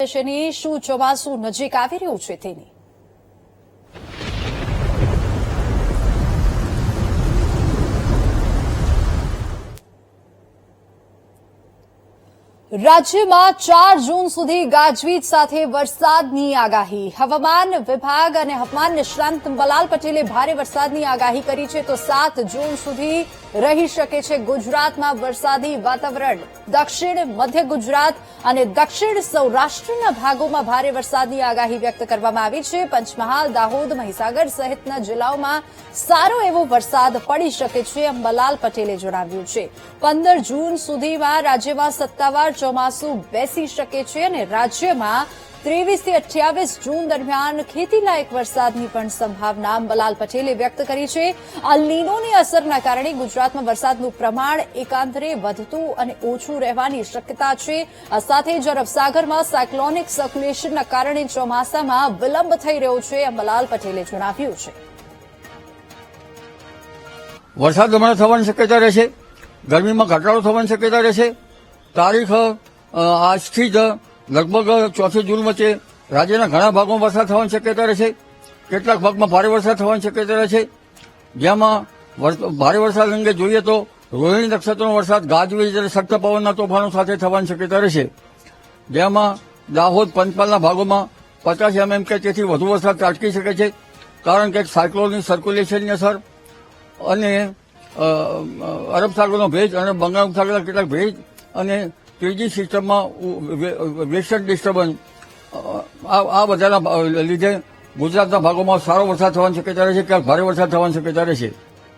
શની શું ચોમાસું નજીક આવી રહ્યું છે તેની રાજ્યમાં 4 જૂન સુધી ગાજવીજ સાથે વરસાદની આગાહી હવામાન વિભાગ અને હવામાન નિષ્ણાંત અંબાલાલ પટેલે ભારે વરસાદની આગાહી કરી છે તો 7 જૂન સુધી રહી શકે છે ગુજરાતમાં વરસાદી વાતાવરણ દક્ષિણ મધ્ય ગુજરાત અને દક્ષિણ સૌરાષ્ટ્રના ભાગોમાં ભારે વરસાદની આગાહી વ્યક્ત કરવામાં આવી છે પંચમહાલ દાહોદ મહીસાગર સહિતના જિલ્લાઓમાં સારો એવો વરસાદ પડી શકે છે અંબાલાલ પટેલે જણાવ્યું છે 15 જૂન સુધીમાં રાજ્યમાં સત્તાવાર ચોમાસું બેસી શકે છે અને રાજ્યમાં 23 થી 28 જૂન દરમિયાન ખેતીલાયક વરસાદની પણ સંભાવના અંબાલાલ પટેલે વ્યક્ત કરી છે અલ નીનોની અસરના કારણે ગુજરાતમાં વરસાદનું પ્રમાણ એકાંતરે વધતું અને ઓછું રહેવાની શક્યતા છે આ સાથે જ અરબ સાગરમાં સાયક્લોનિક સર્ક્યુલેશનના કારણે ચોમાસામાં વિલંબ થઈ રહ્યો છે અંબાલાલ પટેલે જણાવ્યું છે વરસાદ હમણાં થવાની શક્યતા રહેશે ગરમીમાં ઘટાડો થવાની શક્યતા રહેશે તારીખ આજથી જ લગભગ 4 જૂન વચ્ચે રાજ્યના ઘણા ભાગોમાં વરસાદ થવાની શક્યતા રહેશે કેટલાક ભાગમાં ભારે વરસાદ થવાની શક્યતા રહેશે જેમાં ભારે વરસાદ અંગે જોઈએ તો રોહિણી નક્ષત્રનો વરસાદ ગાજવીજ અને સખ્ત પવનના તોફાનો સાથે થવાની શક્યતા રહેશે જેમાં દાહોદ પંચમહાલના ભાગોમાં 50 mm કે તેથી વધુ વરસાદ ત્રાટકી શકે છે કારણ કે સાયક્લોનિક સર્ક્યુલેશનની અસર અને અરબ સાગરનો ભેજ અને બંગાળ ઉપસાગરના કેટલાક ભેજ અને ત્રીજી સિસ્ટમમાં વેસ્ટર્ન ડિસ્ટર્બન્સ આ બધાના લીધે ગુજરાતના ભાગોમાં સારો વરસાદ થવાની શક્યતા રહેશે ક્યાંક ભારે વરસાદ થવાની શક્યતા રહેશે